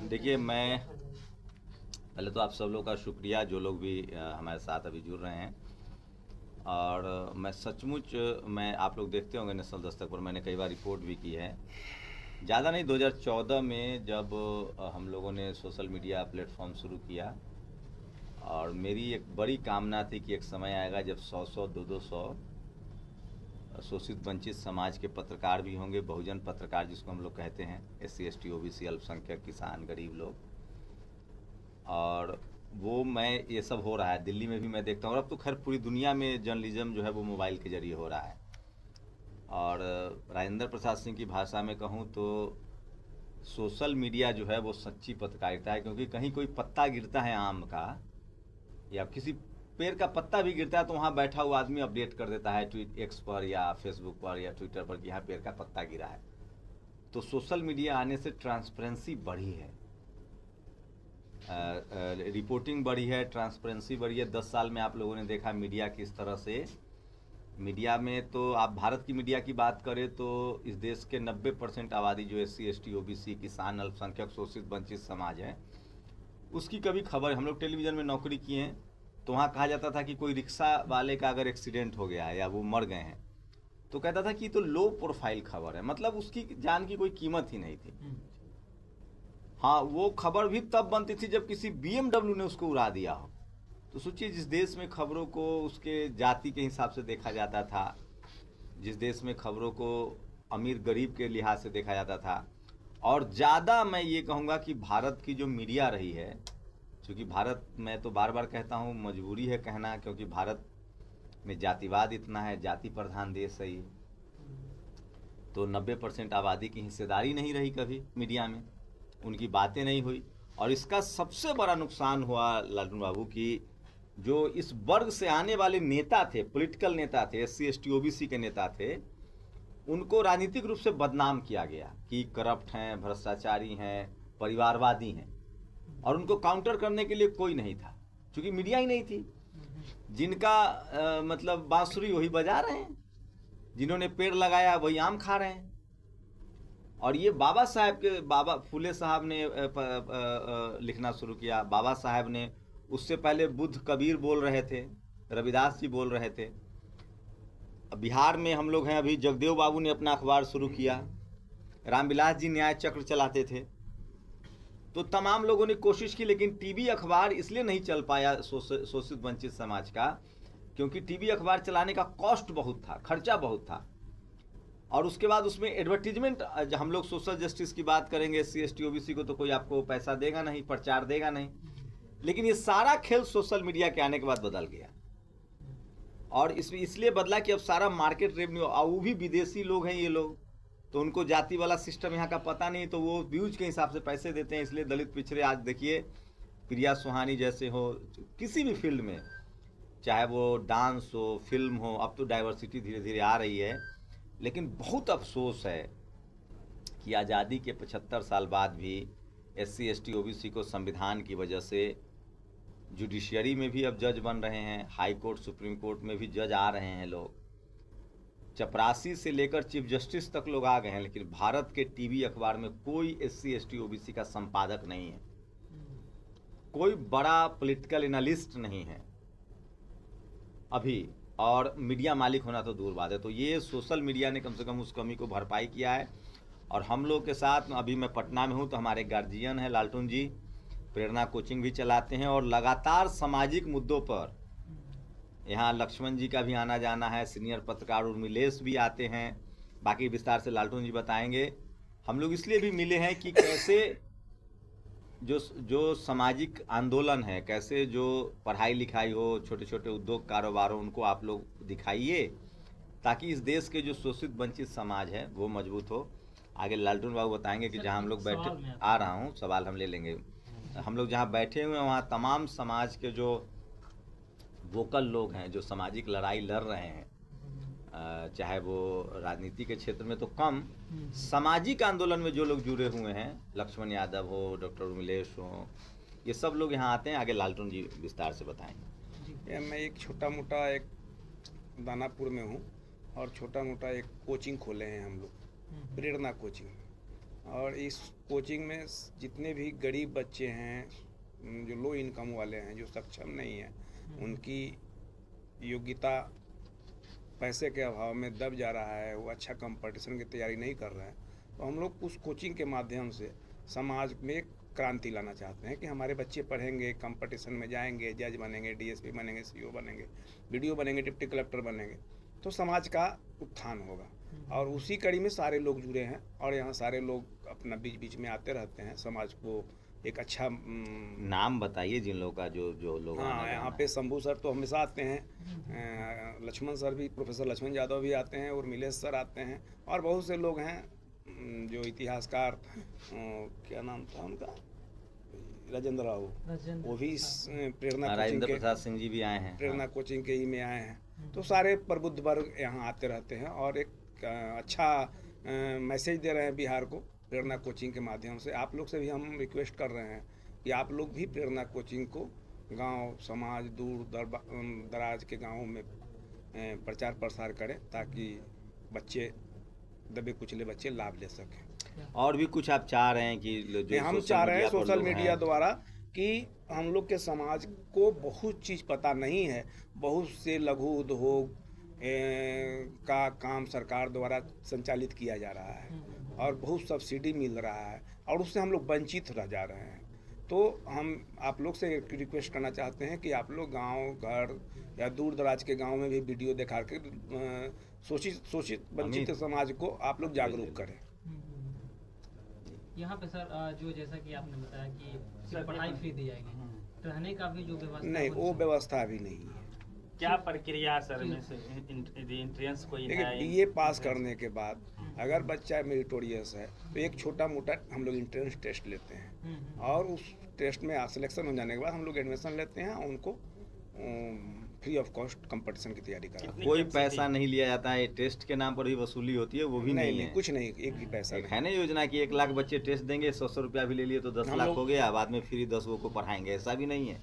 देखिए, मैं पहले तो आप सब लोग का शुक्रिया जो लोग भी हमारे साथ अभी जुड़ रहे हैं। और मैं सचमुच मैं आप लोग देखते होंगे नेशनल दस्तक पर मैंने कई बार रिपोर्ट भी की है। ज़्यादा नहीं, 2014 में जब हम लोगों ने सोशल मीडिया प्लेटफॉर्म शुरू किया, और मेरी एक बड़ी कामना थी कि एक समय आएगा जब 100-100, 200 शोषित वंचित समाज के पत्रकार भी होंगे, बहुजन पत्रकार जिसको हम लोग कहते हैं, SC ST OBC, अल्पसंख्यक, किसान, गरीब लोग। और वो मैं ये सब हो रहा है दिल्ली में भी मैं देखता हूँ, और अब तो खैर पूरी दुनिया में जर्नलिज्म जो है वो मोबाइल के जरिए हो रहा है। और राजेंद्र प्रसाद सिंह की भाषा में कहूँ तो सोशल मीडिया जो है वो सच्ची पत्रकारिता है, क्योंकि कहीं कोई पत्ता गिरता है आम का या किसी पेड़ का पत्ता भी गिरता है तो वहाँ बैठा हुआ आदमी अपडेट कर देता है ट्वीट एक्स पर या फेसबुक पर या ट्विटर पर कि यहाँ पेड़ का पत्ता गिरा है। तो सोशल मीडिया आने से ट्रांसपेरेंसी बढ़ी है, रिपोर्टिंग बढ़ी है, ट्रांसपेरेंसी बढ़ी है। 10 साल में आप लोगों ने देखा मीडिया किस तरह से, मीडिया में तो आप भारत की मीडिया की बात करें तो इस देश के 90% आबादी जो SC ST OBC, किसान, अल्पसंख्यक, शोषित वंचित समाज है, उसकी कभी खबर, हम लोग टेलीविज़न में नौकरी किए हैं तो वहाँ कहा जाता था कि कोई रिक्शा वाले का अगर एक्सीडेंट हो गया है या वो मर गए हैं तो कहता था कि तो लो प्रोफाइल खबर है, मतलब उसकी जान की कोई कीमत ही नहीं थी। हाँ, वो खबर भी तब बनती थी जब किसी BMW ने उसको उड़ा दिया हो। तो सोचिए, जिस देश में खबरों को उसके जाति के हिसाब से देखा जाता था, जिस देश में खबरों को अमीर गरीब के लिहाज से देखा जाता था, और ज़्यादा मैं ये कहूँगा कि भारत की जो मीडिया रही है, क्योंकि भारत, मैं तो बार बार कहता हूँ, मजबूरी है कहना, क्योंकि भारत में जातिवाद इतना है, जाति प्रधान देश है ये, तो 90% आबादी की हिस्सेदारी नहीं रही कभी मीडिया में, उनकी बातें नहीं हुई। और इसका सबसे बड़ा नुकसान हुआ लालटन बाबू की जो इस वर्ग से आने वाले नेता थे, पॉलिटिकल नेता थे, SC ST OBC के नेता थे, उनको राजनीतिक रूप से बदनाम किया गया कि करप्ट हैं, भ्रष्टाचारी हैं, परिवारवादी हैं, और उनको काउंटर करने के लिए कोई नहीं था, क्योंकि मीडिया ही नहीं थी। जिनका मतलब बांसुरी वही बजा रहे हैं, जिन्होंने पेड़ लगाया वही आम खा रहे हैं। और ये बाबा साहब के, बाबा फुले साहब ने लिखना शुरू किया, बाबा साहब ने, उससे पहले बुद्ध कबीर बोल रहे थे, रविदास जी बोल रहे थे। बिहार में हम लोग हैं अभी, जगदेव बाबू ने अपना अखबार शुरू किया, रामविलास जी न्याय चक्र चलाते थे। तो तमाम लोगों ने कोशिश की, लेकिन टीवी अखबार इसलिए नहीं चल पाया शोषित वंचित समाज का, क्योंकि टीवी अखबार चलाने का कॉस्ट बहुत था, खर्चा बहुत था। और उसके बाद उसमें एडवर्टीजमेंट, हम लोग सोशल जस्टिस की बात करेंगे, SC ST OBC को तो कोई आपको पैसा देगा नहीं, प्रचार देगा नहीं, लेकिन ये सारा खेल सोशल मीडिया के आने के बाद बदल गया। और इसलिए बदला कि अब सारा मार्केट रेवेन्यू, और वो भी विदेशी लोग हैं ये लोग, तो उनको जाति वाला सिस्टम यहाँ का पता नहीं, तो वो व्यूज के हिसाब से पैसे देते हैं। इसलिए दलित पिछड़े, आज देखिए प्रिया सुहानी जैसे हो, किसी भी फील्ड में, चाहे वो डांस हो, फिल्म हो, अब तो डाइवर्सिटी धीरे धीरे आ रही है। लेकिन बहुत अफसोस है कि आज़ादी के 75 साल बाद भी SC ST OBC को संविधान की वजह से जुडिशियरी में भी अब जज बन रहे हैं, हाई कोर्ट, सुप्रीम कोर्ट में भी जज आ रहे हैं लोग, चपरासी से लेकर चीफ जस्टिस तक लोग आ गए हैं, लेकिन भारत के टीवी अखबार में कोई SC ST OBC का संपादक नहीं है, कोई बड़ा पॉलिटिकल एनालिस्ट नहीं है अभी, और मीडिया मालिक होना तो दूर बात है। तो ये सोशल मीडिया ने कम से कम उस कमी को भरपाई किया है। और हम लोग के साथ, अभी मैं पटना में हूँ तो हमारे गार्जियन हैं लालटून जी, प्रेरणा कोचिंग भी चलाते हैं, और लगातार सामाजिक मुद्दों पर यहाँ लक्ष्मण जी का भी आना जाना है, सीनियर पत्रकार उर्मिलेश भी आते हैं, बाकी विस्तार से लालटून जी बताएंगे। हम लोग इसलिए भी मिले हैं कि कैसे जो सामाजिक आंदोलन है, कैसे जो पढ़ाई लिखाई हो, छोटे छोटे उद्योग कारोबार हो, उनको आप लोग दिखाइए, ताकि इस देश के जो शोषित वंचित समाज है वो मजबूत हो। आगे लालटून बाबू बताएंगे कि जहाँ हम लोग बैठे, आ रहा हूँ, सवाल हम ले लेंगे। हम लोग जहाँ बैठे हुए हैं वहाँ तमाम समाज के जो वोकल लोग हैं, जो सामाजिक लड़ाई लड़ रहे हैं, चाहे वो राजनीति के क्षेत्र में तो कम, सामाजिक आंदोलन में जो लोग जुड़े हुए हैं, लक्ष्मण यादव हो, डॉक्टर उर्मिलेश हो, ये सब लोग यहाँ आते हैं। आगे लालटून जी विस्तार से बताएंगे। मैं एक छोटा मोटा, एक दानापुर में हूँ, और छोटा मोटा एक कोचिंग खोले हैं हम लोग, प्रेरणा कोचिंग। और इस कोचिंग में जितने भी गरीब बच्चे हैं, जो लो इनकम वाले हैं, जो सक्षम नहीं हैं, उनकी योग्यता पैसे के अभाव में दब जा रहा है, वो अच्छा कंपटीशन की तैयारी नहीं कर रहे हैं, तो हम लोग उस कोचिंग के माध्यम से समाज में एक क्रांति लाना चाहते हैं कि हमारे बच्चे पढ़ेंगे, कंपटीशन में जाएंगे, जज बनेंगे, डीएसपी बनेंगे, सीओ बनेंगे, बीडीओ बनेंगे, डिप्टी कलेक्टर बनेंगे, तो समाज का उत्थान होगा। और उसी कड़ी में सारे लोग जुड़े हैं और यहाँ सारे लोग अपना बीच बीच में आते रहते हैं, समाज को एक अच्छा नाम बताइए जिन लोगों का, जो जो लोग हाँ, आना यहाँ जाना पे शंभू सर तो हमेशा आते हैं, लक्ष्मण सर भी, प्रोफेसर लक्ष्मण यादव भी आते हैं, और नीलेश सर आते हैं, और बहुत से लोग हैं जो इतिहासकार, क्या नाम था उनका, राजेंद्र राव, वो भी प्रेरणा कोचिंग राजेंद्र के, प्रसाद सिंह जी भी आए हैं। प्रेरणा कोचिंग के ही में आए हैं। तो सारे प्रबुद्ध वर्ग यहाँ आते रहते हैं और एक अच्छा मैसेज दे रहे हैं बिहार को प्रेरणा कोचिंग के माध्यम से। आप लोग से भी हम रिक्वेस्ट कर रहे हैं कि आप लोग भी प्रेरणा कोचिंग को गांव, समाज, दूर दराज के गांवों में प्रचार प्रसार करें, ताकि बच्चे, दबे कुचले बच्चे लाभ ले सकें। और भी कुछ आप चाह रहे हैं कि जो हम सोशल चाह रहे हैं मीडिया पर सोशल लोग मीडिया हैं, द्वारा कि हम लोग के समाज को बहुत चीज़ पता नहीं है, बहुत से लघु उद्योग का काम सरकार द्वारा संचालित किया जा रहा है और बहुत सब्सिडी मिल रहा है और उससे हम लोग वंचित रह जा रहे हैं। तो हम आप लोग से रिक्वेस्ट करना चाहते हैं कि आप लोग गांव, घर या दूर दराज के गांव में भी वीडियो दिखा के शोषित वंचित समाज को आप लोग जागरूक करें। यहाँ पे सर जो जैसा कि आपने बताया कि सिर्फ पढ़ाई फ्री दी जाएगी, रहने का भी जो व्यवस्था नहीं, वो व्यवस्था अभी नहीं है। क्या प्रक्रिया सर में से इंट्रेंस कोई देखिए, है? बीए पास करने के बाद अगर बच्चा मेरिटोरियस है तो एक छोटा मोटा हम लोग इंट्रेंस टेस्ट लेते हैं और उस टेस्ट में सिलेक्शन हो जाने के बाद हम लोग एडमिशन लेते हैं और उनको फ्री ऑफ कॉस्ट कंपटीशन की तैयारी कराते हैं। कोई पैसा नहीं लिया जाता है, टेस्ट के नाम पर ही वसूली होती है, वो भी नहीं है। कुछ नहीं, एक भी पैसा एक है ना योजना कि 1 लाख बच्चे टेस्ट देंगे, 100 रुपया भी ले लिए तो 10 लाख हो गया, बाद में फ्री 10 को पढ़ाएंगे, ऐसा भी नहीं है।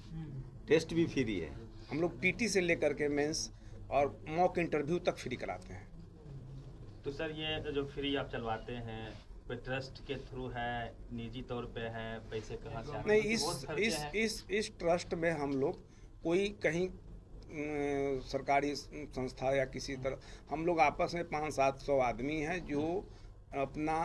टेस्ट भी फ्री है। हम लोग पीटी से लेकर के मेंस और मॉक इंटरव्यू तक फ्री कराते हैं। तो सर ये जो फ्री आप चलवाते हैं कोई ट्रस्ट के थ्रू है, निजी तौर पे है, पैसे कहाँ से आते हैं? नहीं, इस ट्रस्ट में हम लोग कोई कहीं सरकारी संस्था या किसी तरह, हम लोग आपस में 500-700 आदमी हैं जो अपना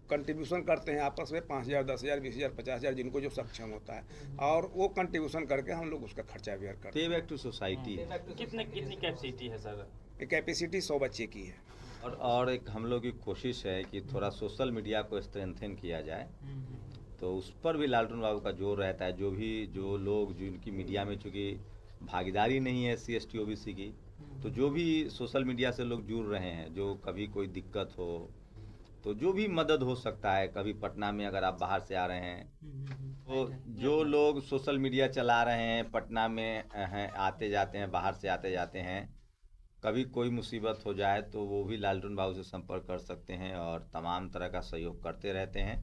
कंट्रीब्यूशन करते हैं आपस में, 5,000, 10,000, 20,000, 50,000, जिनको जो सक्षम होता है, और वो कंट्रीब्यूशन करके हम लोग उसका खर्चा बेयर करते हैं। पे बैक टू सोसाइटी है। कितनी कैपेसिटी है सर? कैपेसिटी 100 बच्चे की है। और एक हम लोग की कोशिश है कि थोड़ा सोशल मीडिया को स्ट्रेंथन किया जाए, तो उस पर भी लालटन बाबू का जोर रहता है। जो लोग जिनकी मीडिया में चूँकि भागीदारी नहीं है SC ST OBC की, तो जो भी सोशल मीडिया से लोग जुड़ रहे हैं, जो कभी कोई दिक्कत हो तो जो भी मदद हो सकता है, कभी पटना में अगर आप बाहर से आ रहे हैं तो जो लोग सोशल मीडिया चला रहे हैं, पटना में हैं, आते जाते हैं, बाहर से आते जाते हैं, कभी कोई मुसीबत हो जाए तो वो भी लालटन बाबू से संपर्क कर सकते हैं और तमाम तरह का सहयोग करते रहते हैं।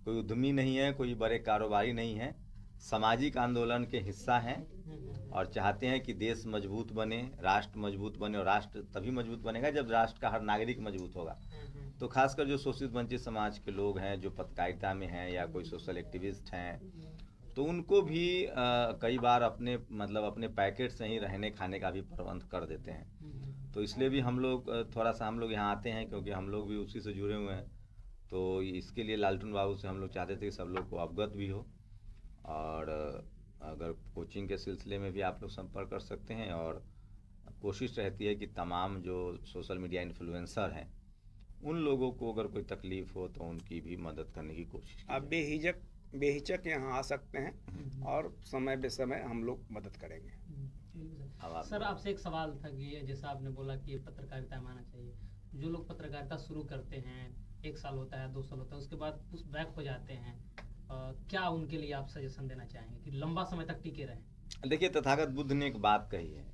कोई उद्यमी नहीं है, कोई बड़े कारोबारी नहीं है, सामाजिक आंदोलन के हिस्सा हैं और चाहते हैं कि देश मजबूत बने, राष्ट्र मजबूत बने, और राष्ट्र तभी मजबूत बनेगा जब राष्ट्र का हर नागरिक मजबूत होगा। तो खासकर जो शोषित वंचित समाज के लोग हैं, जो पत्रकारिता में हैं या कोई सोशल एक्टिविस्ट हैं, तो उनको भी कई बार अपने पैकेट से ही रहने खाने का भी प्रबंध कर देते हैं। तो इसलिए भी हम लोग थोड़ा सा हम लोग यहाँ आते हैं, क्योंकि हम लोग भी उसी से जुड़े हुए हैं। तो इसके लिए लालटन बाबू से हम लोग चाहते थे कि सब लोग को अवगत भी हो, और अगर कोचिंग के सिलसिले में भी आप लोग संपर्क कर सकते हैं। और कोशिश रहती है कि तमाम जो सोशल मीडिया इन्फ्लुएंसर हैं, उन लोगों को अगर कोई तकलीफ हो तो उनकी भी मदद करने की कोशिश की। आप बेहिचक यहाँ आ सकते हैं और समय बेसमय हम लोग मदद करेंगे। सर आपसे एक सवाल था कि जैसा आपने बोला कि पत्रकारिता में आना चाहिए, जो लोग पत्रकारिता शुरू करते हैं 1 साल होता है, 2 साल होता है, उसके बाद उस बैक हो जाते हैं, क्या उनके लिए आप सजेशन देना चाहेंगे कि लंबा समय तक टिके रहें? देखिए, तथागत बुद्ध ने एक बात कही है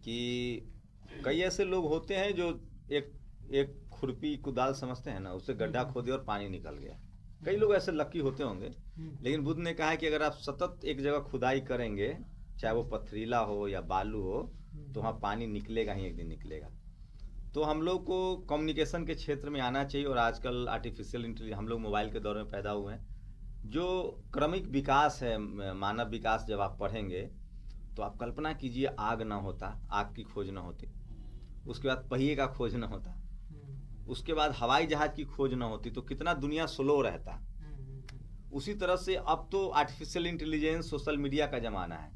कि कई ऐसे लोग होते हैं जो एक खुरपी कुदाल समझते हैं ना, उससे गड्ढा खोदे और पानी निकल गया। कई लोग ऐसे लकी होते होंगे, लेकिन बुद्ध ने कहा है कि अगर आप सतत एक जगह खुदाई करेंगे, चाहे वो पथरीला हो या बालू हो, तो वहाँ पानी निकलेगा ही, एक दिन निकलेगा। तो हम लोग को कम्युनिकेशन के क्षेत्र में आना चाहिए। और आजकल आर्टिफिशियल इंटेलिजेंस, हम लोग मोबाइल के दौर में पैदा हुए हैं। जो क्रमिक विकास है, मानव विकास, जब आप पढ़ेंगे तो आप कल्पना कीजिए, आग ना होता, आग की खोज ना होती, उसके बाद पहिए का खोज ना होता, उसके बाद हवाई जहाज की खोज ना होती, तो कितना दुनिया स्लो रहता। उसी तरह से अब तो आर्टिफिशियल इंटेलिजेंस, सोशल मीडिया का ज़माना है।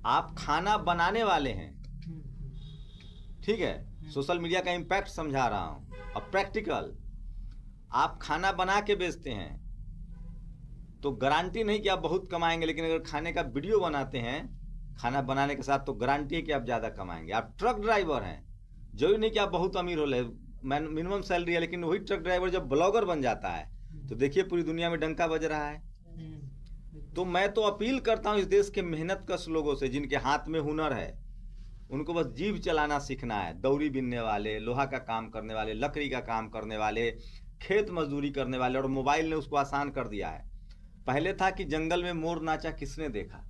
आप खाना बनाने वाले हैं, ठीक है, सोशल मीडिया का इम्पैक्ट समझा रहा हूँ। अब प्रैक्टिकल, आप खाना बना के बेचते हैं तो गारंटी नहीं कि आप बहुत कमाएंगे, लेकिन अगर खाने का वीडियो बनाते हैं खाना बनाने के साथ, तो गारंटी है कि आप ज़्यादा कमाएंगे। आप ट्रक ड्राइवर हैं, जरूरी नहीं कि आप बहुत अमीर हो ले, मिनिमम सैलरी है, लेकिन वही ट्रक ड्राइवर जब ब्लॉगर बन जाता है तो देखिए पूरी दुनिया में डंका बज रहा है। तो मैं तो अपील करता हूँ इस देश के मेहनत कश लोगों से, जिनके हाथ में हुनर है, उनको बस जीभ चलाना सीखना है। दौरी बिनने वाले, लोहा का काम करने वाले, लकड़ी का काम करने वाले, खेत मजदूरी करने वाले, और मोबाइल ने उसको आसान कर दिया है। पहले था कि जंगल में मोर नाचा किसने देखा,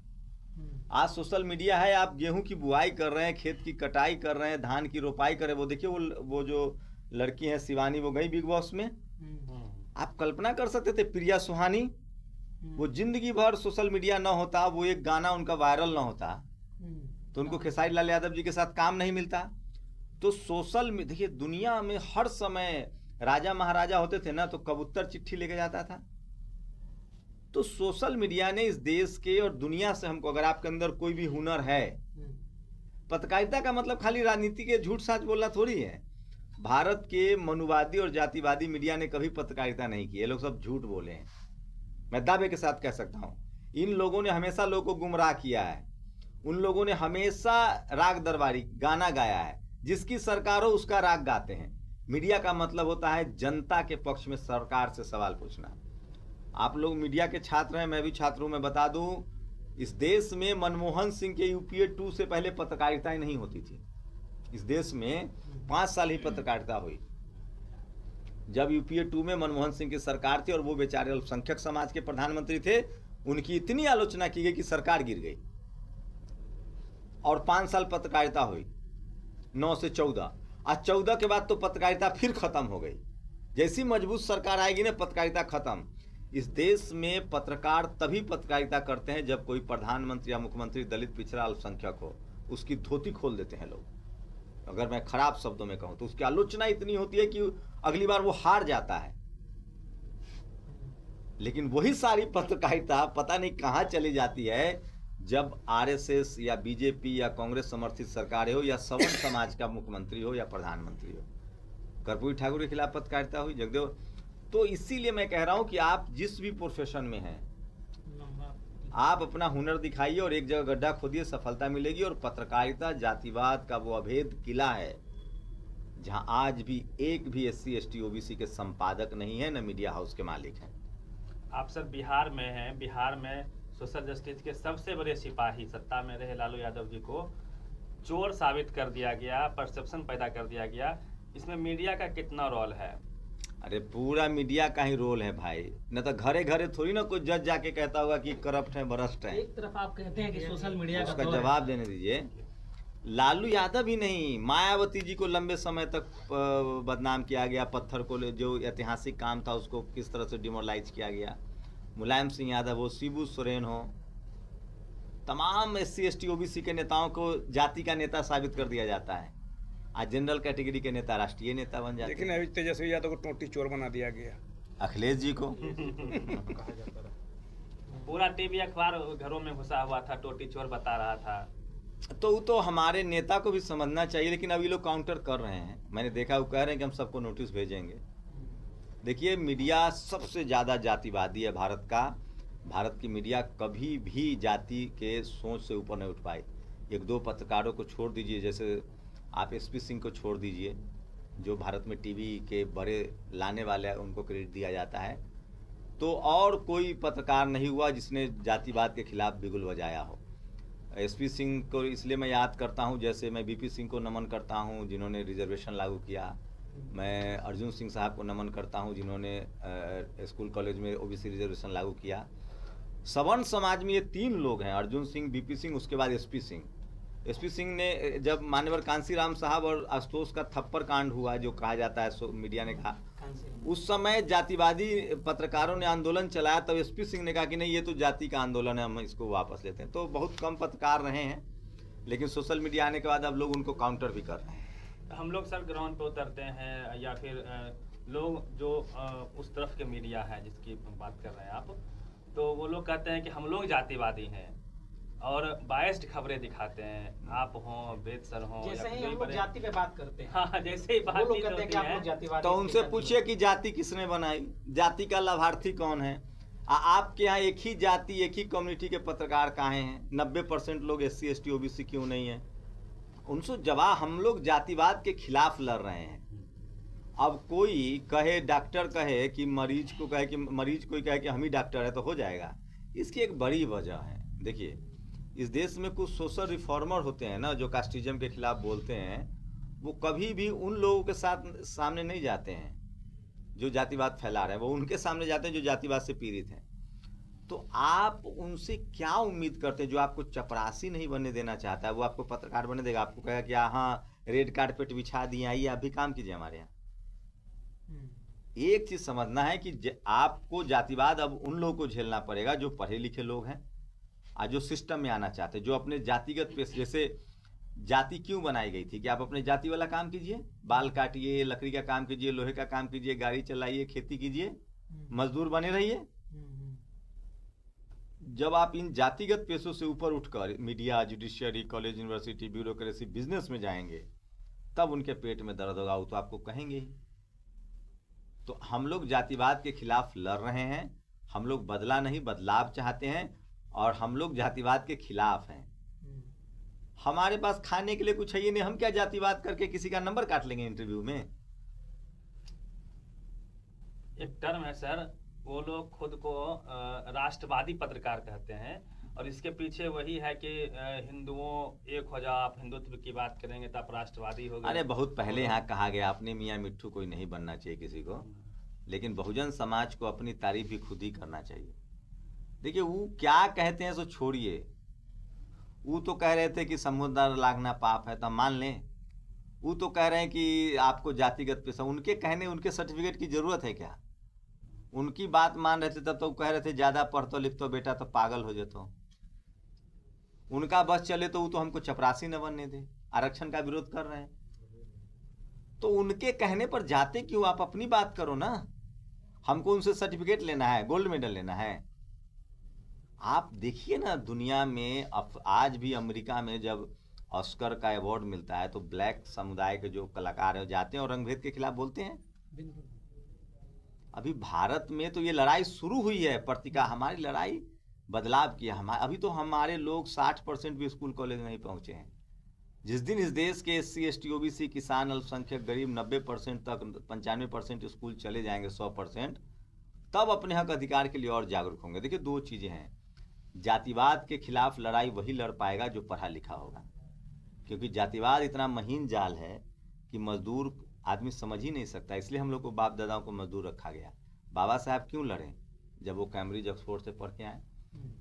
आज सोशल मीडिया है। आप गेहूं की बुआई कर रहे हैं, खेत की कटाई कर रहे हैं, धान की रोपाई कर रहे हैं। वो देखिए, वो जो लड़की है शिवानी, वो गई बिग बॉस में। आप कल्पना कर सकते थे प्रिया सुहानी, वो जिंदगी भर सोशल मीडिया ना होता, वो एक गाना उनका वायरल ना होता, तो उनको खेसारी लाल यादव जी के साथ काम नहीं मिलता। तो सोशल में देखिए, दुनिया में हर समय राजा महाराजा होते थे ना, तो कबूतर चिट्ठी लेके जाता था। तो सोशल मीडिया ने इस देश के और दुनिया से हमको, अगर आपके अंदर कोई भी हुनर है, पत्रकारिता का मतलब खाली राजनीति के झूठ साच बोलना थोड़ी है। भारत के मनुवादी और जातिवादी मीडिया ने कभी पत्रकारिता नहीं की, ये लोग सब झूठ बोले हैं। मैं दावे के साथ कह सकता हूँ, इन लोगों ने हमेशा लोगों को गुमराह किया है। उन लोगों ने हमेशा राग दरबारी गाना गाया है, जिसकी सरकार हो उसका राग गाते हैं। मीडिया का मतलब होता है जनता के पक्ष में सरकार से सवाल पूछना। आप लोग मीडिया के छात्र हैं, मैं भी छात्र हूं। मैं बता दूं, इस देश में मनमोहन सिंह के यूपीए 2 से पहले पत्रकारिता ही नहीं होती थी। इस देश में 5 साल ही पत्रकारिता हुई, जब यूपीए 2 में मनमोहन सिंह की सरकार थी और वो बेचारे अल्पसंख्यक समाज के प्रधानमंत्री थे। उनकी इतनी आलोचना की गई कि सरकार गिर गई, और 5 साल पत्रकारिता हुई, 9 से 14। आज 14 के बाद तो पत्रकारिता फिर खत्म हो गई। जैसी मजबूत सरकार आएगी ना, पत्रकारिता खत्म। इस देश में पत्रकार तभी पत्रकारिता करते हैं जब कोई प्रधानमंत्री या मुख्यमंत्री दलित, पिछड़ा, अल्पसंख्यक हो, उसकी धोती खोल देते हैं लोग। अगर मैं खराब शब्दों में कहूं तो उसकी आलोचना इतनी होती है कि अगली बार वो हार जाता है। लेकिन वही सारी पत्रकारिता पता नहीं कहां चली जाती है जब आरएसएस या बीजेपी या कांग्रेस समर्थित सरकार हो, या सवर्ण समाज का मुख्यमंत्री हो या प्रधानमंत्री हो। कर्पूरी ठाकुर के खिलाफ पत्रकारिता हुई, जगदेव। तो इसीलिए मैं कह रहा हूं कि आप जिस भी प्रोफेशन में हैं, आप अपना हुनर दिखाइए और एक जगह गड्ढा खोदिए, सफलता मिलेगी। और पत्रकारिता जातिवाद का वो अभेद किला है जहां आज भी एक भी SC ST OBC के संपादक नहीं है, न मीडिया हाउस के मालिक हैं। आप सर बिहार में हैं, बिहार में सोशल जस्टिस के सबसे बड़े सिपाही सत्ता में रहे लालू यादव जी को चोर साबित कर दिया गया, परसेप्शन पैदा कर दिया गया। इसमें मीडिया का कितना रोल है? अरे पूरा मीडिया का ही रोल है भाई, न तो घरे घरे थोड़ी ना कोई जज जाके कहता होगा कि करप्ट है, भ्रष्ट है। एक तरफ आप कहते हैं कि सोशल मीडिया उसका जवाब देने दीजिए। लालू यादव ही नहीं, मायावती जी को लंबे समय तक बदनाम किया गया। पत्थर को जो ऐतिहासिक काम था उसको किस तरह से डिमोरलाइज किया गया। मुलायम सिंह यादव हो, शिबू सोरेन हो, तमाम SC ST OBC के नेताओं को जाति का नेता साबित कर दिया जाता है। आज जनरल कैटेगरी के नेता राष्ट्रीय नेता बन जाते हैं। लेकिन अभी तेजस्वी यादव को टोटी चोर बना दिया गया, अखिलेश जी को। पूरा टीवी अखबार घरों में घुसा हुआ था, टोटी चोर बता रहा था। तो हमारे नेता को भी समझना चाहिए, लेकिन अभी लोग काउंटर कर रहे हैं। मैंने देखा वो कह रहे हैं कि हम सबको नोटिस भेजेंगे। देखिए, मीडिया सबसे ज़्यादा जातिवादी है भारत का। भारत की मीडिया कभी भी जाति के सोच से ऊपर नहीं उठ पाई। 1-2 पत्रकारों को छोड़ दीजिए, जैसे आप SP सिंह को छोड़ दीजिए, जो भारत में टीवी के बड़े लाने वाले हैं, उनको क्रेडिट दिया जाता है। तो और कोई पत्रकार नहीं हुआ जिसने जातिवाद के खिलाफ बिगुल बजाया हो। SP सिंह को इसलिए मैं याद करता हूं, जैसे मैं BP सिंह को नमन करता हूं जिन्होंने रिजर्वेशन लागू किया। मैं अर्जुन सिंह साहब को नमन करता हूं जिन्होंने स्कूल कॉलेज में OBC रिजर्वेशन लागू किया। सवर्ण समाज में ये 3 लोग हैं, अर्जुन सिंह, BP सिंह, उसके बाद SP सिंह। एसपी सिंह ने जब मान्यवर कांसीराम साहब और आशुतोष का थप्पड़ कांड हुआ, जो कहा जाता है, मीडिया ने कहा, उस समय जातिवादी पत्रकारों ने आंदोलन चलाया, तब एसपी सिंह ने कहा कि नहीं, ये तो जाति का आंदोलन है, हम इसको वापस लेते हैं। तो बहुत कम पत्रकार रहे हैं, लेकिन सोशल मीडिया आने के बाद अब लोग उनको काउंटर भी कर रहे हैं। हम लोग सर ग्राउंड पे उतरते हैं, या फिर लोग जो उस तरफ के मीडिया है जिसकी बात कर रहे हैं आप, तो वो लोग कहते हैं कि हम लोग जातिवादी हैं और बायस्ड खबरें दिखाते हैं। आप हों, वेद सर हों, जैसे ही हम लोग जाति पे बात करते हैं, हाँ, जैसे ही बात करते हैं कि आप लोग जातिवादी, तो उनसे पूछिए कि जाति किसने बनाई, जाति का लाभार्थी कौन है। आपके यहाँ एक ही जाति, एक ही कम्युनिटी के पत्रकार कहाँ हैं? 90% लोग SC ST OBC क्यों नहीं है? उनसे जवाब, हम लोग जातिवाद के खिलाफ लड़ रहे हैं। अब कोई कहे, डॉक्टर कहे कि मरीज को कहे कि मरीज कोई कहे कि हम ही डॉक्टर है तो हो जाएगा? इसकी एक बड़ी वजह है। देखिए, इस देश में कुछ सोशल रिफॉर्मर होते हैं ना, जो कास्टिज्म के खिलाफ बोलते हैं, वो कभी भी उन लोगों के सामने नहीं जाते हैं जो जातिवाद फैला रहे हैं, वो उनके सामने जाते हैं जो जातिवाद से पीड़ित हैं। तो आप उनसे क्या उम्मीद करते हैं? जो आपको चपरासी नहीं बनने देना चाहता है, वो आपको पत्रकार बनने देगा? आपको कहेगा कि हाँ, रेड कार्पेट बिछा दिए, आइए आप भी काम कीजिए हमारे यहाँ। एक चीज समझना है कि आपको जातिवाद अब उन लोगों को झेलना पड़ेगा जो पढ़े लिखे लोग हैं, आज जो सिस्टम में आना चाहते हैं, जो अपने जातिगत पेश, जैसे जाति क्यों बनाई गई थी कि आप अपने जाति वाला काम कीजिए, बाल काटिए, लकड़ी का काम कीजिए, लोहे का काम कीजिए, गाड़ी चलाइए, खेती कीजिए, मजदूर बने रहिए। जब आप इन जातिगत पेशों से ऊपर उठकर media, judiciary, college, university, bureaucracy, business में जाएंगे, तब उनके पेट में दर्द होगा, वो तो आपको कहेंगे ही। तो हम लोग जातिवाद के खिलाफ लड़ रहे हैं, हम लोग बदला नहीं बदलाव चाहते हैं, और हम लोग जातिवाद के खिलाफ हैं। हमारे पास खाने के लिए कुछ है ही नहीं, हम क्या जातिवाद करके किसी का नंबर काट लेंगे इंटरव्यू में? एक टर्म है सर, वो लोग खुद को राष्ट्रवादी पत्रकार कहते हैं, और इसके पीछे वही है कि हिंदुओं एक हो जाओ, आप हिंदुत्व की बात करेंगे तो आप राष्ट्रवादी हो गए। अरे बहुत पहले यहाँ कहा गया, अपने मियाँ मिट्ठू कोई नहीं बनना चाहिए किसी को, लेकिन बहुजन समाज को अपनी तारीफ भी खुद ही करना चाहिए। देखिए, वो क्या कहते हैं सो छोड़िए, वो तो कह रहे थे कि समुद्र लांघना पाप है, तो हम मान लें। वो तो कह रहे हैं कि आपको जातिगत पेशा, उनके कहने, उनके सर्टिफिकेट की जरूरत है क्या? उनकी बात मान रहे थे तब तो कह रहे थे ज्यादा पढ़तो लिखतो बेटा तो पागल हो जातो। उनका बस चले तो वो तो हमको चपरासी न बनने दे, आरक्षण का विरोध कर रहे हैं। तो उनके कहने पर जाते क्यों? आप अपनी बात करो ना। हमको उनसे सर्टिफिकेट लेना है, गोल्ड मेडल लेना है। आप देखिए ना, दुनिया में आज भी अमेरिका में जब ऑस्कर का अवार्ड मिलता है तो ब्लैक समुदाय के जो कलाकार हैं जाते हैं और रंगभेद के खिलाफ बोलते हैं। अभी भारत में तो ये लड़ाई शुरू हुई है, पत्रिका हमारी लड़ाई बदलाव किया। अभी तो हमारे लोग 60% भी स्कूल कॉलेज नहीं पहुंचे हैं। जिस दिन इस देश के SC ST OBC, किसान, अल्पसंख्यक, गरीब 90% तक, 95% स्कूल चले जाएंगे, 100%, तब अपने हक अधिकार के लिए और जागरूक होंगे। देखिए, दो चीजें हैं, जातिवाद के खिलाफ लड़ाई वही लड़ पाएगा जो पढ़ा लिखा होगा, क्योंकि जातिवाद इतना महीन जाल है कि मजदूर आदमी समझ ही नहीं सकता। इसलिए हम लोग को बाप दादाओं को मजदूर रखा गया। बाबा साहब क्यों लड़े? जब वो कैम्ब्रिज ऑक्सफोर्ड से पढ़ के आए।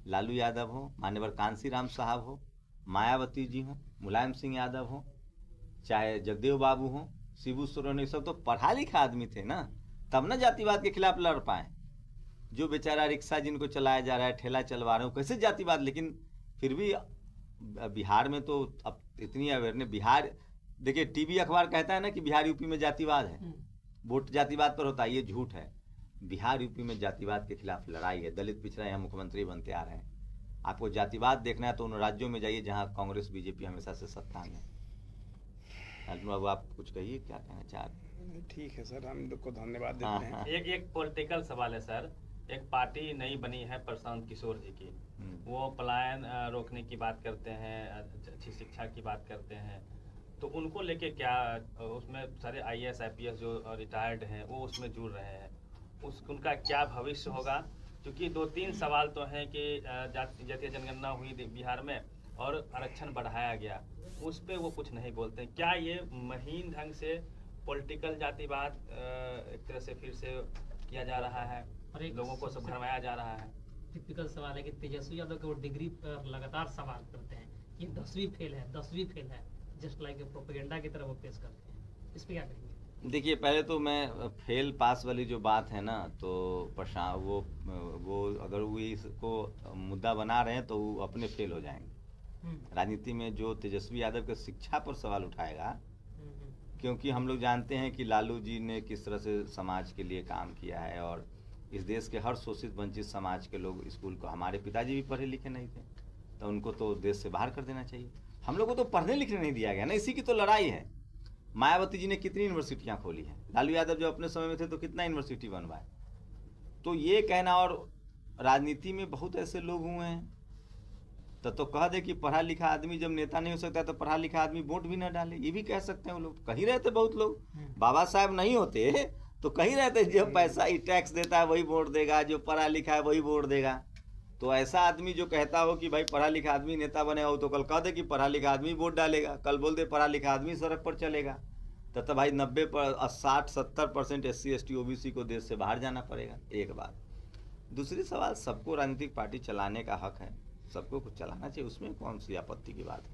लालू यादव हो, मान्यवर कांसीराम साहब हो, मायावती जी हो, मुलायम सिंह यादव हो, चाहे जगदेव बाबू हो, शिबू सोरेन, ये सब तो पढ़ा लिखा आदमी थे ना, तब ना जातिवाद के खिलाफ लड़ पाए। जो बेचारा रिक्शा जिनको चलाया जा रहा है, ठेला चलवा रहे हो, कैसे जातिवाद? लेकिन फिर भी बिहार में तो अब इतनी अवेयरनेस, बिहार देखिए, टीवी अखबार कहता है ना कि बिहार यूपी में जातिवाद है, वोट जातिवाद पर होता है, ये झूठ है। बिहार यूपी में जातिवाद के खिलाफ लड़ाई है। दलित पिछड़ा यहाँ मुख्यमंत्री बनते आ रहे हैं। आपको जातिवाद देखना है तो उन राज्यों में जाइए जहाँ कांग्रेस बीजेपी हमेशा से सत्ता में। बाबू, आप कुछ कहिए, क्या कहना चाह रहे हैं? ठीक है सर, हम लोग को धन्यवाद देते हैं। एक पॉलिटिकल सवाल है सर। एक पार्टी नई बनी है प्रशांत किशोर जी की, वो पलायन रोकने की बात करते हैं, अच्छी शिक्षा की बात करते हैं, तो उनको लेके क्या, उसमें सारे IAS IPS जो रिटायर्ड हैं वो उसमें जुड़ रहे हैं, उनका क्या भविष्य होगा? क्योंकि 2-3 सवाल तो हैं कि जातीय जनगणना हुई बिहार में और आरक्षण बढ़ाया गया, उस पर वो कुछ नहीं बोलते। क्या ये महीन ढंग से पॉलिटिकल जातिवाद एक तरह से फिर से किया जा रहा है, लोगों को सब भरमाया जा रहा है? टिपिकल सवाल है कि तेजस्वी यादव के वो डिग्री पर लगातार सवाल करते हैं ये 10वीं फेल है, 10वीं फेल है, जस्ट लाइक प्रोपेगेंडा की तरह वो पेश करते हैं, इस पे क्या कहेंगे? देखिए, पहले तो मैं फेल पास वाली जो बात है ना, तो प्रशांत वो अगर वो इसको मुद्दा बना रहे हैं तो वो अपने फेल हो जाएंगे। राजनीति में जो तेजस्वी यादव के शिक्षा पर सवाल उठाएगा, क्योंकि हम लोग जानते हैं कि लालू जी ने किस तरह से समाज के लिए काम किया है, और इस देश के हर शोषित वंचित समाज के लोग स्कूल को, हमारे पिताजी भी पढ़े लिखे नहीं थे, तो उनको तो देश से बाहर कर देना चाहिए। हम लोग को तो पढ़ने लिखने नहीं दिया गया ना, इसी की तो लड़ाई है। मायावती जी ने कितनी यूनिवर्सिटियां खोली हैं, लालू यादव जो अपने समय में थे तो कितना यूनिवर्सिटी बनवाए। तो ये कहना, और राजनीति में बहुत ऐसे लोग हुए हैं तो कह दे कि पढ़ा लिखा आदमी जब नेता नहीं हो सकता तो पढ़ा लिखा आदमी वोट भी ना डाले, ये भी कह सकते हैं वो लोग। कहीं रहते बहुत लोग, बाबा साहब नहीं होते तो कहीं रहते, जो पैसा ही टैक्स देता है वही वोट देगा, जो पढ़ा लिखा है वही वोट देगा। तो ऐसा आदमी जो कहता हो कि भाई पढ़ा लिखा आदमी नेता बनेगा, हो तो कल कह दे कि पढ़ा लिखा आदमी वोट डालेगा, कल बोल दे पढ़ा लिखा आदमी सड़क पर चलेगा, तो भाई 60-70% SC ST OBC को देश से बाहर जाना पड़ेगा। एक बात। दूसरी सवाल, सबको राजनीतिक पार्टी चलाने का हक है, सबको कुछ चलाना चाहिए, उसमें कौन सी आपत्ति की बात है।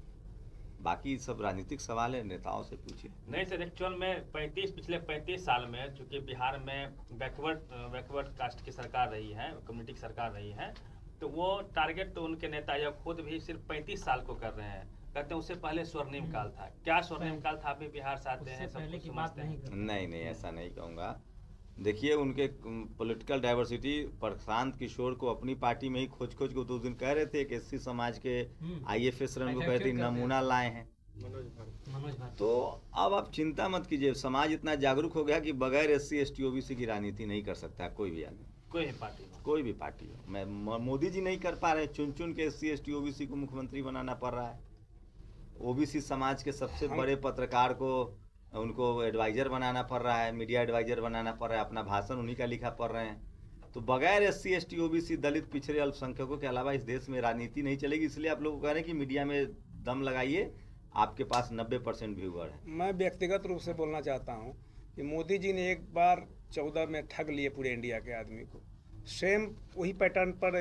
बाकी सब राजनीतिक सवाल है, नेताओं से पूछिए। नहीं सर, एक्चुअल में पिछले 35 साल में चूंकि बिहार में बैकवर्ड कास्ट की सरकार रही है, कम्युनिटी की सरकार रही है, तो वो टारगेट तो उनके नेता या खुद भी सिर्फ 35 साल को कर रहे हैं। कहते हैं उससे पहले स्वर्णिम काल था। क्या स्वर्णिम काल था? अभी बिहार से आते हैं, सब कुछ समझते हैं। नहीं, ऐसा नहीं कहूँगा। देखिए, उनके पॉलिटिकल डाइवर्सिटी, प्रशांत किशोर को अपनी पार्टी में ही खोज के तो उस दिन कह रहे थे कि SC समाज के IFS को कहते नमूना लाए हैं। तो अब आप चिंता मत कीजिए, समाज इतना जागरूक हो गया कि बगैर SC ST OBC की राजनीति नहीं कर सकता कोई भी आदमी, कोई भी पार्टी हो। मैं मोदी जी नहीं कर पा रहे, चुन चुन के SC ST OBC को मुख्यमंत्री बनाना पड़ रहा है। OBC समाज के सबसे बड़े पत्रकार को उनको एडवाइजर बनाना पड़ रहा है, मीडिया एडवाइजर बनाना पड़ रहा है, अपना भाषण उन्हीं का लिखा पड़ रहे हैं। तो बगैर SC ST OBC दलित पिछड़े अल्पसंख्यकों के अलावा इस देश में राजनीति नहीं चलेगी। इसलिए आप लोग कह रहे हैं कि मीडिया में दम लगाइए, आपके पास 90% व्यूअर है। मैं व्यक्तिगत रूप से बोलना चाहता हूँ कि मोदी जी ने एक बार 14 में ठग लिए पूरे इंडिया के आदमी को, सेम वही पैटर्न पर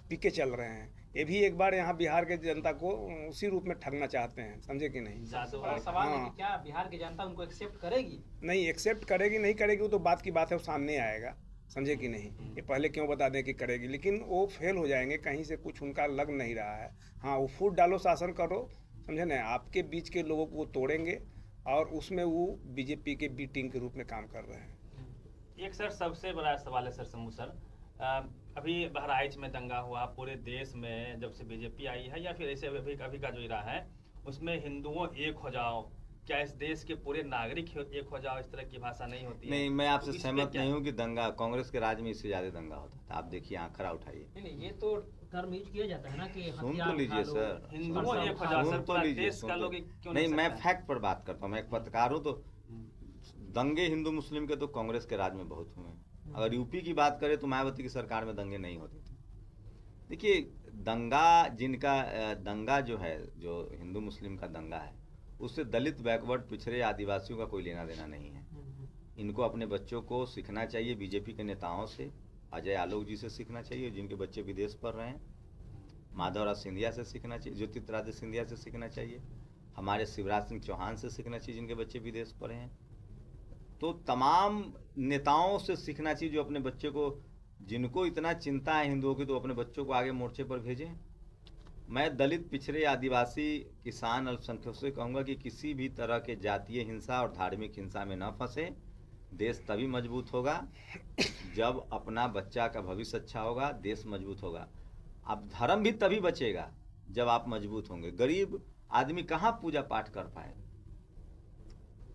पीके चल रहे हैं। ये भी एक बार यहाँ बिहार के जनता को उसी रूप में ठगना चाहते हैं, समझे कि नहीं? सवाल है कि क्या बिहार की जनता उनको एक्सेप्ट करेगी? नहीं, एक्सेप्ट करेगी नहीं करेगी वो तो बात की बात है, वो सामने आएगा, समझे कि नहीं? ये पहले क्यों बता दें कि करेगी, लेकिन वो फेल हो जाएंगे, कहीं से कुछ उनका लग नहीं रहा है। हाँ, वो फूट डालो, शासन करो, समझे ना? आपके बीच के लोगों को वो तोड़ेंगे और उसमें वो बीजेपी के बी टीम के रूप में काम कर रहे हैं। एक सर सबसे बड़ा सवाल है सर शंभू सर, अभी बहराइच में दंगा हुआ, पूरे देश में जब से बीजेपी आई है या फिर ऐसे अभी का जो इरा है उसमें हिंदुओं एक हो जाओ, क्या इस देश के पूरे नागरिक एक हो जाओ, इस तरह की भाषा नहीं होती? नहीं, मैं आपसे सहमत नहीं हूँ कि दंगा, कांग्रेस के राज में इससे ज्यादा दंगा होता था। आप देखिए, आंकड़ा उठाइए। नहीं, ये तो टर्म यूज किया जाता है ना कि सुन तो लीजिए सर, हिंदुओं एक हो जाओ सर, पूरा देश का लोग क्यों नहीं, मैं फैक्ट पर बात करता हूँ, मैं एक पत्रकार हूँ। तो दंगे हिंदू मुस्लिम के तो कांग्रेस के राज में बहुत हुए। अगर यूपी की बात करें तो मायावती की सरकार में दंगे नहीं होते थे। देखिए, दंगा जो है, जो हिंदू मुस्लिम का दंगा है, उससे दलित, बैकवर्ड, पिछड़े आदिवासियों का कोई लेना देना नहीं है। इनको अपने बच्चों को सीखना चाहिए बीजेपी के नेताओं से, अजय आलोक जी से सीखना चाहिए जिनके बच्चे विदेश पढ़ रहे हैं, माधवराज सिंधिया से सीखना चाहिए, ज्योतिरादित्य सिंधिया से सीखना चाहिए, हमारे शिवराज सिंह चौहान से सीखना चाहिए जिनके बच्चे विदेश पढ़े हैं। तो तमाम नेताओं से सीखना चाहिए जो अपने बच्चे को, जिनको इतना चिंता है हिंदुओं की, तो अपने बच्चों को आगे मोर्चे पर भेजें। मैं दलित, पिछड़े, आदिवासी, किसान, अल्पसंख्यकों से कहूँगा कि किसी भी तरह के जातीय हिंसा और धार्मिक हिंसा में न फंसे। देश तभी मजबूत होगा जब अपना बच्चा का भविष्य अच्छा होगा, देश मजबूत होगा। अब धर्म भी तभी बचेगा जब आप मजबूत होंगे। गरीब आदमी कहाँ पूजा पाठ कर पाए?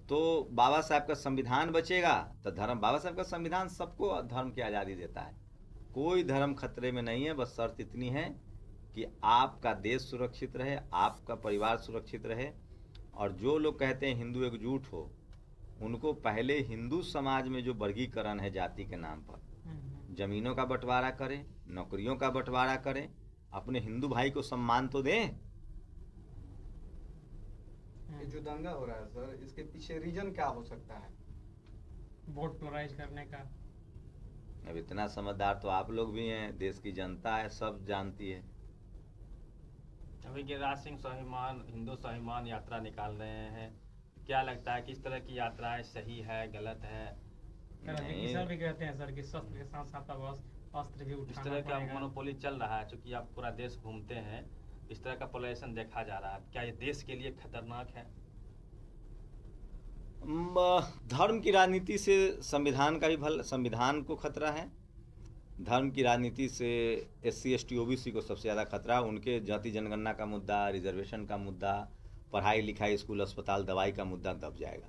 तो बाबा साहब का संविधान बचेगा तो धर्म, बाबा साहब का संविधान सबको धर्म की आज़ादी देता है, कोई धर्म खतरे में नहीं है। बस शर्त इतनी है कि आपका देश सुरक्षित रहे, आपका परिवार सुरक्षित रहे। और जो लोग कहते हैं हिंदू एकजुट हो, उनको पहले हिंदू समाज में जो वर्गीकरण है जाति के नाम पर, जमीनों का बंटवारा करें, नौकरियों का बंटवारा करें, अपने हिंदू भाई को सम्मान तो दें। ये जो दंगा हो रहा है सर, इसके पीछे रीजन क्या हो सकता है? वोट पोलराइज करने का। अब इतना समझदार तो आप लोग भी हैं, देश की जनता है, सब जानती है। अभी गिरिराज सिंह स्वाभिमान हिंदू स्वाभिमान यात्रा निकाल रहे हैं, क्या लगता है किस तरह की यात्राएं सही है गलत है? किसान भी कहते हैं सर कि शस्त्र के साथ साथ अब अस्त्र भी इस उठाना तरह का पड़ेगा। मोनोपोली चल रहा है, चूंकि आप पूरा देश घूमते हैं, इस तरह का पोलराइजेशन देखा जा रहा है, क्या ये देश के लिए खतरनाक है? धर्म की राजनीति से संविधान का भी संविधान को खतरा है। धर्म की राजनीति से SC ST OBC को सबसे ज़्यादा खतरा है। उनके जाति जनगणना का मुद्दा, रिजर्वेशन का मुद्दा, पढ़ाई लिखाई, स्कूल अस्पताल, दवाई का मुद्दा दब जाएगा।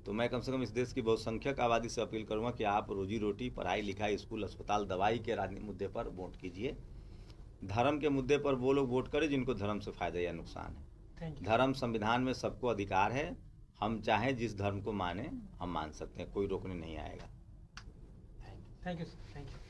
तो मैं कम से कम इस देश की बहुसंख्यक आबादी से अपील करूंगा कि आप रोजी रोटी, पढ़ाई लिखाई, स्कूल अस्पताल, दवाई के राजनीतिक मुद्दे पर वोट कीजिए। धर्म के मुद्दे पर वो लोग वोट करें जिनको धर्म से फायदा या नुकसान है। धर्म संविधान में सबको अधिकार है, हम चाहें जिस धर्म को माने हम मान सकते हैं, कोई रोकने नहीं आएगा। Thank you sir, thank you.